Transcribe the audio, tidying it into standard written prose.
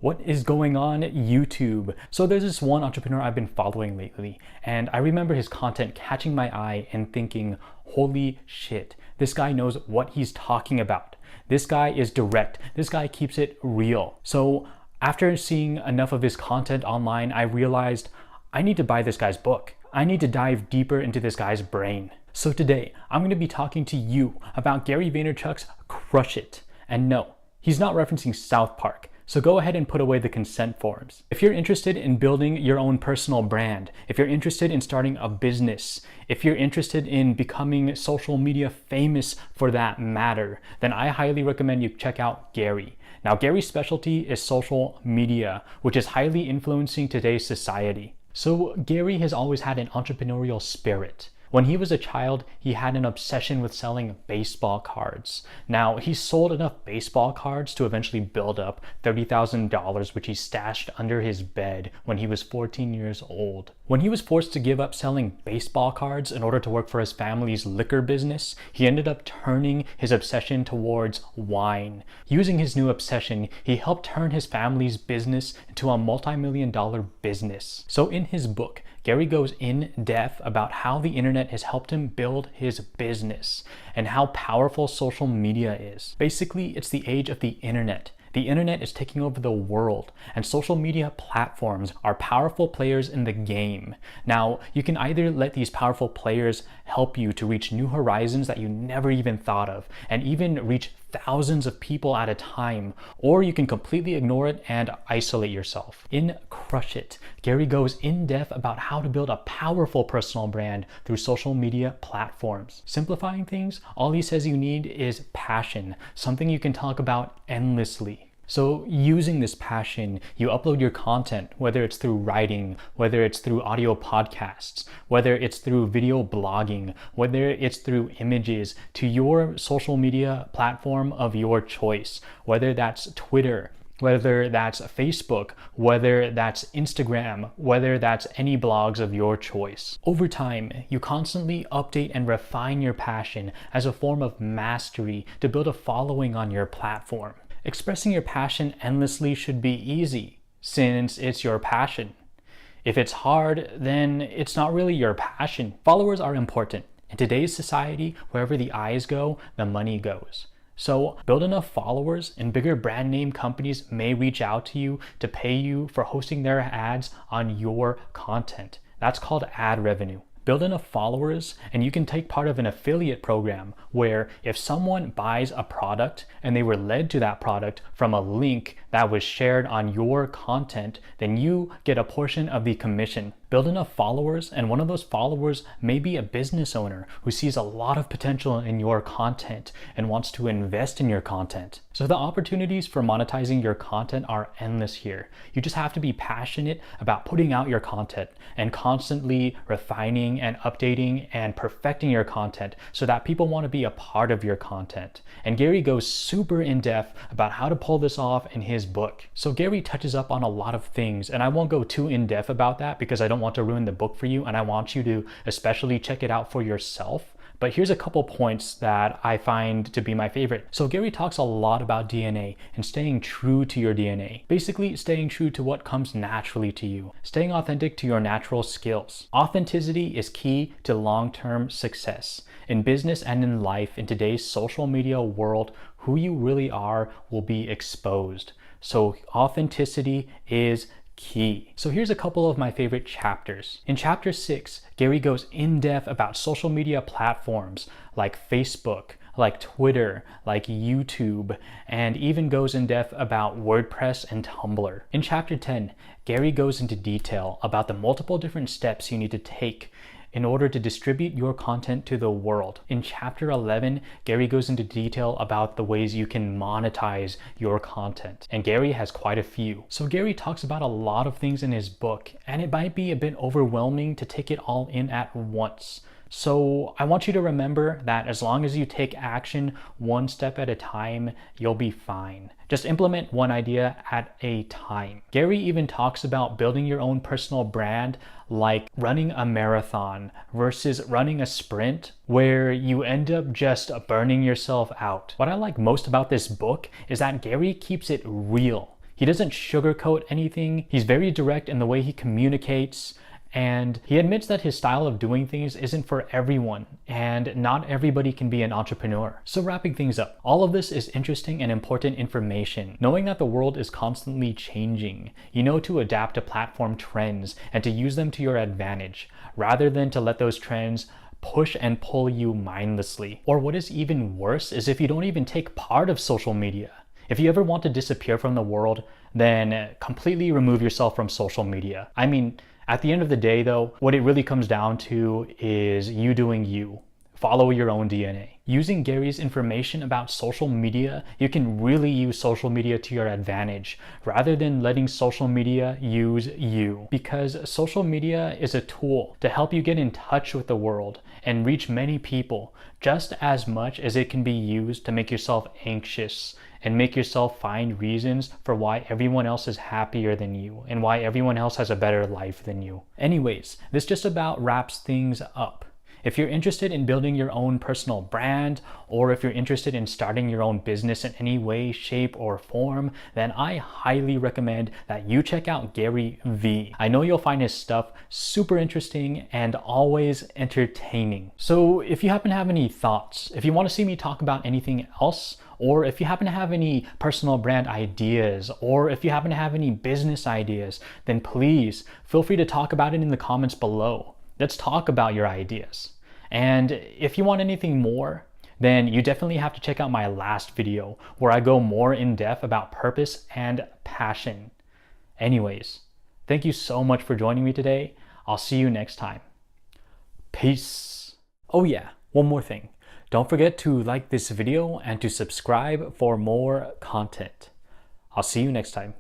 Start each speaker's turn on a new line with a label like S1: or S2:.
S1: What is going on, YouTube? So there's this one entrepreneur I've been following lately, and I remember his content catching my eye and thinking, holy shit, this guy knows what he's talking about. This guy is direct. This guy keeps it real. So after seeing enough of his content online, I realized I need to buy this guy's book. I need to dive deeper into this guy's brain. So today, I'm going to be talking to you about Gary Vaynerchuk's Crush It. And no, he's not referencing South Park. So go ahead and put away the consent forms. If you're interested in building your own personal brand, if you're interested in starting a business, if you're interested in becoming social media famous for that matter, then I highly recommend you check out Gary. Now, Gary's specialty is social media, which is highly influencing today's society. So Gary has always had an entrepreneurial spirit. When he was a child, he had an obsession with selling baseball cards. Now, he sold enough baseball cards to eventually build up $30,000, which he stashed under his bed when he was 14 years old. When he was forced to give up selling baseball cards in order to work for his family's liquor business, he ended up turning his obsession towards wine. Using his new obsession, he helped turn his family's business into a multi-million-dollar business. So in his book, Gary goes in depth about how the internet has helped him build his business and how powerful social media is. Basically, it's the age of the internet. The internet is taking over the world, and social media platforms are powerful players in the game. Now, you can either let these powerful players help you to reach new horizons that you never even thought of, and even reach thousands of people at a time, or you can completely ignore it and isolate yourself. In Crush It, Gary goes in depth about how to build a powerful personal brand through social media platforms. Simplifying things, all he says you need is passion, something you can talk about endlessly. So using this passion, you upload your content, whether it's through writing, whether it's through audio podcasts, whether it's through video blogging, whether it's through images, to your social media platform of your choice, whether that's Twitter, whether that's Facebook, whether that's Instagram, whether that's any blogs of your choice. Over time, you constantly update and refine your passion as a form of mastery to build a following on your platform. Expressing your passion endlessly should be easy, since it's your passion. If it's hard, then it's not really your passion. Followers are important. In today's society, wherever the eyes go, the money goes. So build enough followers and bigger brand name companies may reach out to you to pay you for hosting their ads on your content. That's called ad revenue. Build enough followers and you can take part of an affiliate program where if someone buys a product and they were led to that product from a link that was shared on your content, then you get a portion of the commission. Build enough followers, and one of those followers may be a business owner who sees a lot of potential in your content and wants to invest in your content. So the opportunities for monetizing your content are endless here. You just have to be passionate about putting out your content and constantly refining and updating and perfecting your content so that people want to be a part of your content. And Gary goes super in depth about how to pull this off in his book. So Gary touches up on a lot of things, and I won't go too in depth about that because I don't want to ruin the book for you, and I want you to especially check it out for yourself. But here's a couple points that I find to be my favorite. So Gary talks a lot about DNA and staying true to your DNA. Basically, staying true to what comes naturally to you. Staying authentic to your natural skills. Authenticity is key to long-term success. In business and in life, in today's social media world, who you really are will be exposed. So authenticity is key. So here's a couple of my favorite chapters. In chapter 6, Gary goes in depth about social media platforms like Facebook, like Twitter, like YouTube, and even goes in depth about WordPress and Tumblr. In chapter 10, Gary goes into detail about the multiple different steps you need to take in order to distribute your content to the world. In chapter 11, Gary goes into detail about the ways you can monetize your content. And Gary has quite a few. So Gary talks about a lot of things in his book, and it might be a bit overwhelming to take it all in at once. So I want you to remember that as long as you take action one step at a time, you'll be fine. Just implement one idea at a time. Gary even talks about building your own personal brand, like running a marathon versus running a sprint, where you end up just burning yourself out. What I like most about this book is that Gary keeps it real. He doesn't sugarcoat anything. He's very direct in the way he communicates. And he admits that his style of doing things isn't for everyone, and not everybody can be an entrepreneur. So wrapping things up, all of this is interesting and important information. Knowing that the world is constantly changing, you know to adapt to platform trends and to use them to your advantage, rather than to let those trends push and pull you mindlessly. Or what is even worse is if you don't even take part of social media. If you ever want to disappear from the world, then completely remove yourself from social media. I mean, at the end of the day though, what it really comes down to is you doing you. Follow your own DNA. Using Gary's information about social media, you can really use social media to your advantage rather than letting social media use you. Because social media is a tool to help you get in touch with the world and reach many people just as much as it can be used to make yourself anxious and make yourself find reasons for why everyone else is happier than you and why everyone else has a better life than you. Anyways, this just about wraps things up. If you're interested in building your own personal brand, or if you're interested in starting your own business in any way, shape, or form, then I highly recommend that you check out Gary V. I know you'll find his stuff super interesting and always entertaining. So if you happen to have any thoughts, if you want to see me talk about anything else, or if you happen to have any personal brand ideas, or if you happen to have any business ideas, then please feel free to talk about it in the comments below. Let's talk about your ideas. And if you want anything more, then you definitely have to check out my last video where I go more in depth about purpose and passion. Anyways, thank you so much for joining me today. I'll see you next time. Peace. Oh yeah, one more thing. Don't forget to like this video and to subscribe for more content. I'll see you next time.